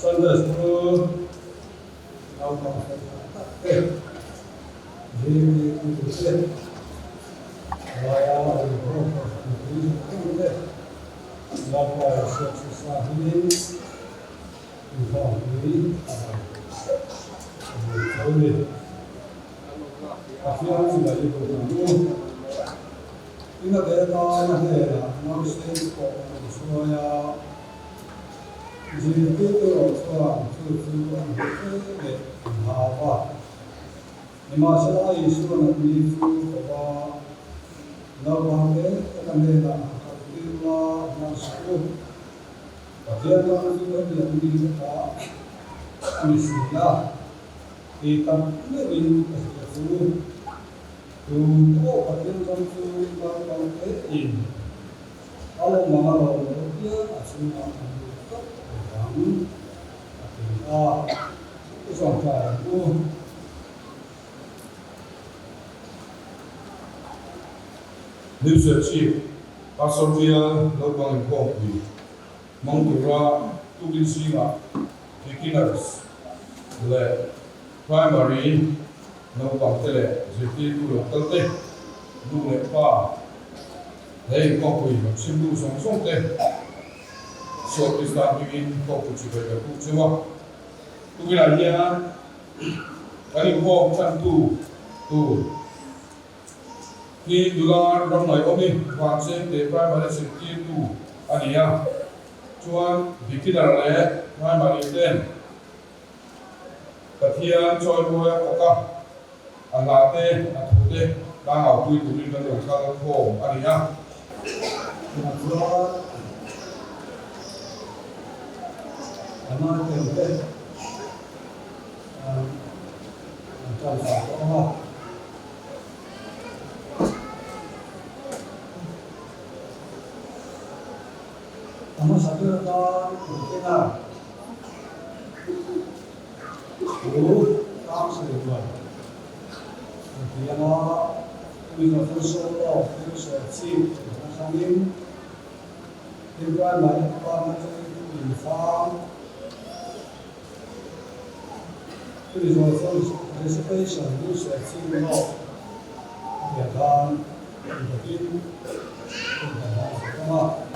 Sunday school nào còn phải tết gì cũng tết rồi rồi không không tết là phải sự sa hi phòng lý thôi đi khi anh là yêu cầu luôn nhưng mà cái đó là nó sẽ có một số gì cái đó là thứ để học qua nhưng mà sẽ là isu là đi qua nó bằng cái này là cái là số và hiện tại thì nó đi cả isu là thì tập luyện cái số tu có phát triển trong sự bằng cái in kalau mà dia asing cấp đẳng cái dòng chảy của New Jersey, Pasovia, lâu bằng công ty, mong tu ra tu kinh sĩ mà beginners, lệ primary, lâu bằng thế lệ, dịch tu được tất tê, du lệ pa, đây công ty mà xin du song song tê, số Islam begin công ty chỉ về cái cụ chưa mà, tu cái này nha, cái này không chăn tu khi dular trong này ông đi hoàn thành để primary sẽ tiên tu anh nhá chuan beginner lệ primary ten cái thiên choi boya kaka anh là te anh thu te đang học tui tui đang được khang khom anh nhá mà do nó đều cái trong xã hội Kamu satu atau kita kamu sedang dia mau punya fuso fuso sambil juga banyak orang yang farm fuso reservation fuso no dia kan mungkin sama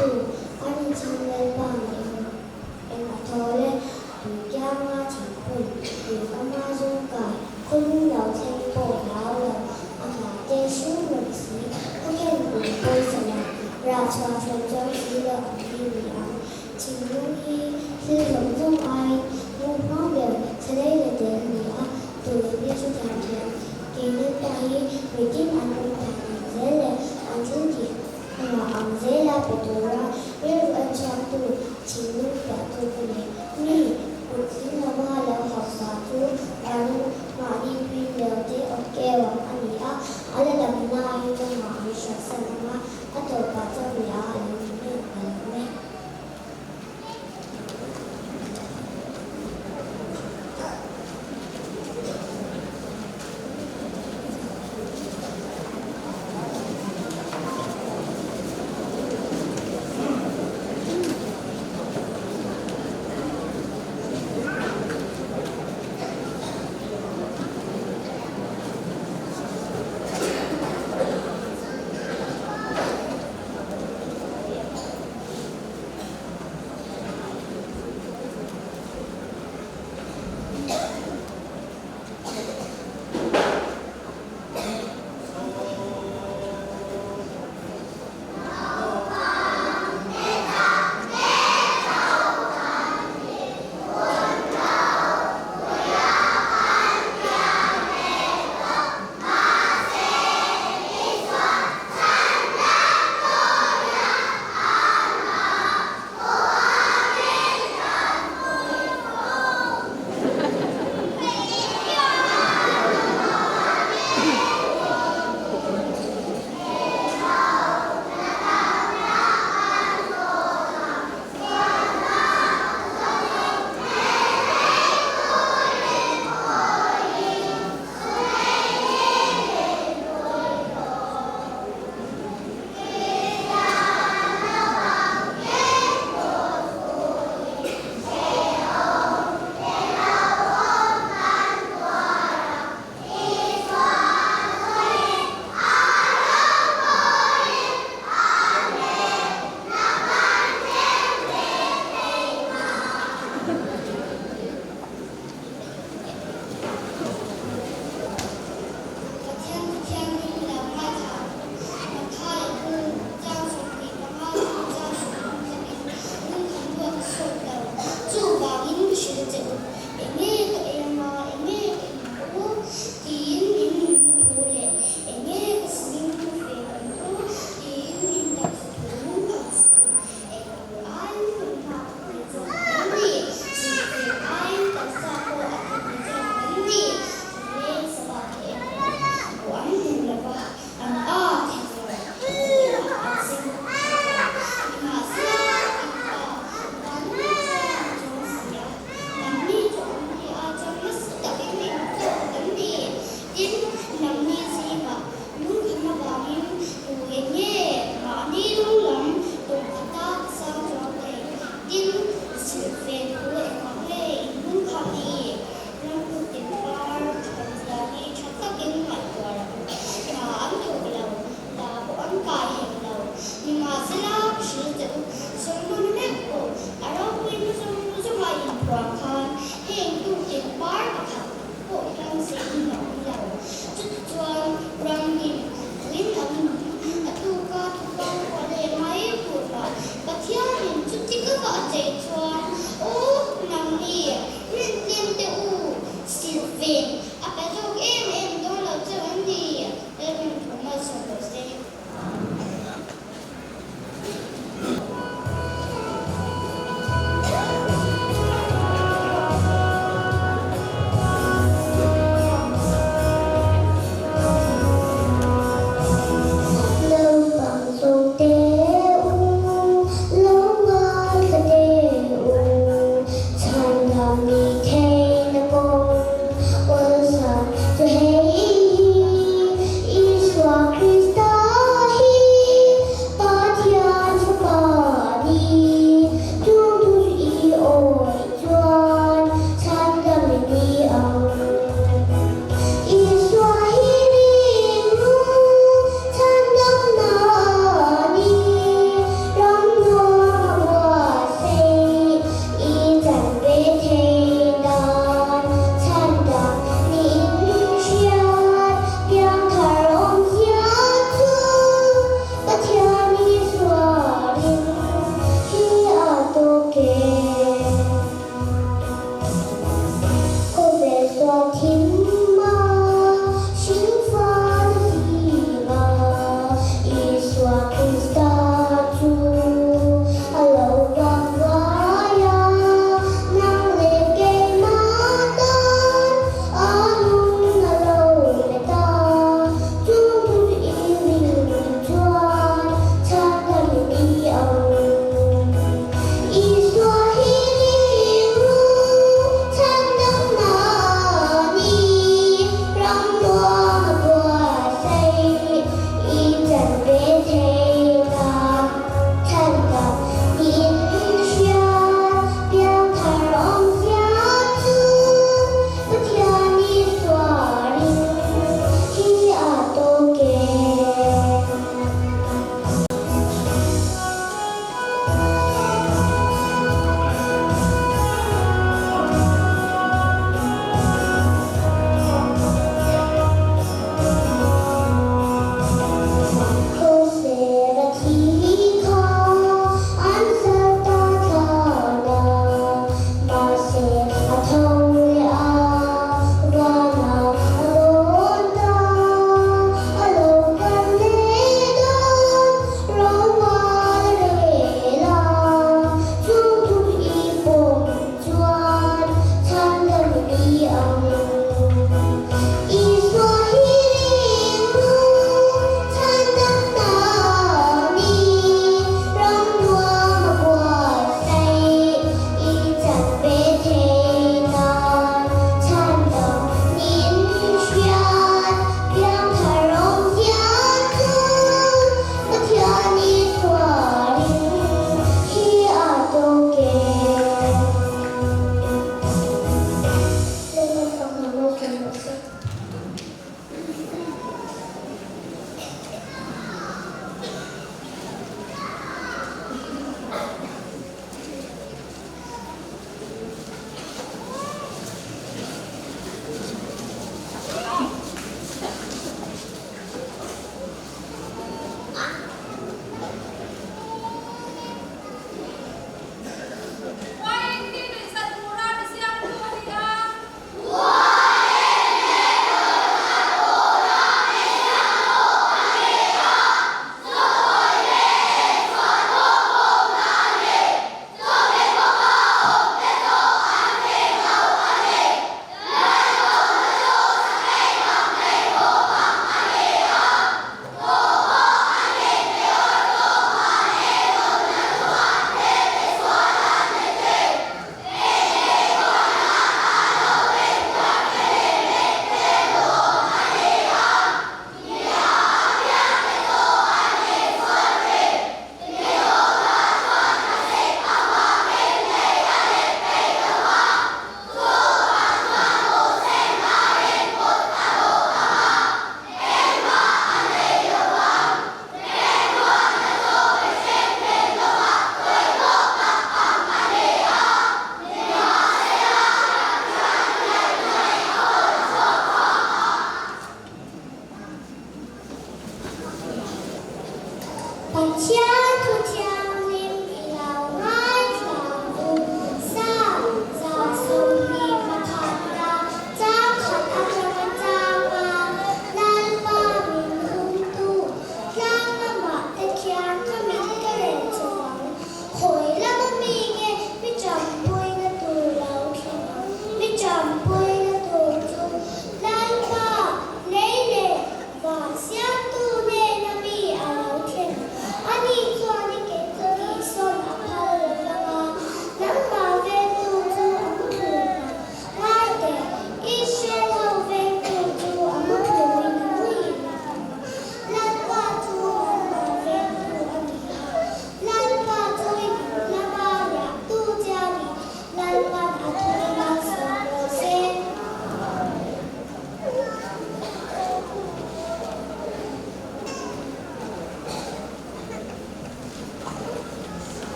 또 아닌 창을 밤에 앵커를 불경화 장군 유감화 손가 콘lau tempo lao làอาเจชูหนุ่มสีผู้แข่งบุญโกยสยามราชาชนเจ้าสีเหลืองที่เหลืองชิงลูกที่คือหลงจงไอลูกน้องเดียวเสด็จเดินเหนือตัวเบี้ยชุดแทนเทียนเกณฑ์ใจวิจิตรอันเป็นแผ่นเซเลอันซึ่งที่หัวอันเซลาเป็นตัวระเรื่องอันชอบตัวชิงลูกแบบตัวคนนี้นี่บุตรที่นว่าแล้วขอสาธุอันมาดีพินเดียวที่โอเคว่าอันนี้อะไรแบบนั้นยังจะมาให้ฉันสนมาถ้าตัวปัจจัยยาอย่างนี้ไม่ พ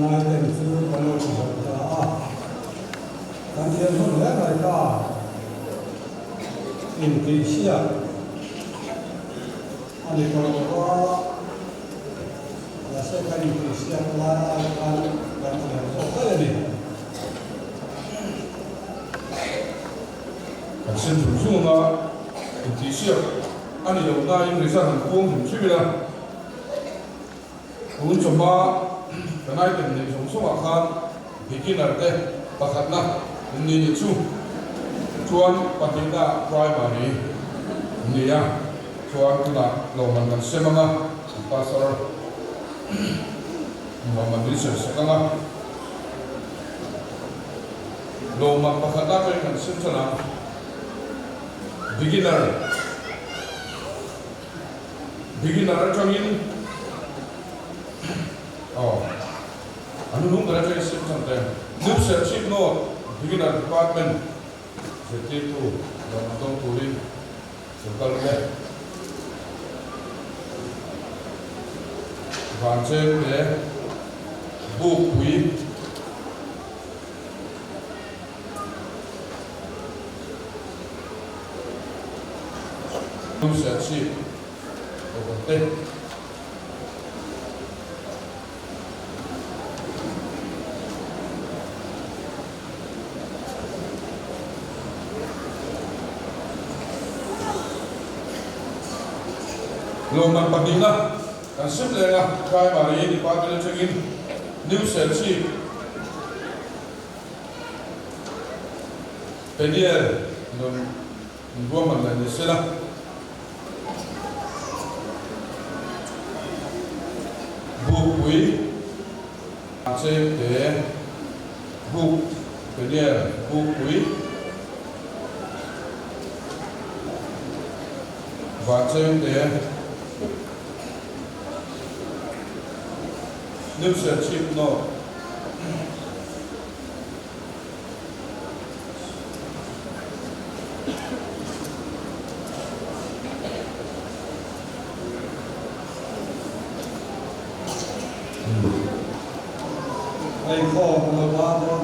นายเป็นซื้อคนละคนละการเรียนรู้เรื่องอะไรก็อินทิเชียอันนี้ก็เราใช้การอินทิเชียการเรียนรู้ก็เลย 很清楚用啊，很提示，按你有那应该上很光很去了。我们怎么本来跟你从说话看，比起来的，把看那，你你出，专把你那乖嘛你呀，专个那老慢慢些嘛，把手，慢慢的些些个嘛，老慢把看那个很清楚啦。beginner training anu nung kara training sim samte new chip no beginner department seti tu dong turi sekal ke vanche de book wi new chip oke Loman Padina kan simple kai mari di patil chengin new chip penier non Roman la nisela bukui chep de buk penier bukui và chep de new chip noไอ้ข้อมูลว่าเรา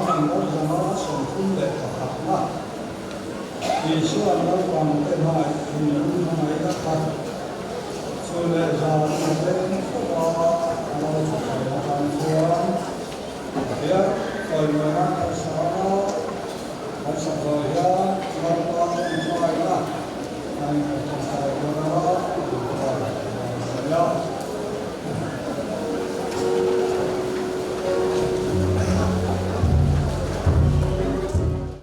มันก็จะมาส่งคุณเด็กกับเราที่เชื่อเราความเป็นมาที่มี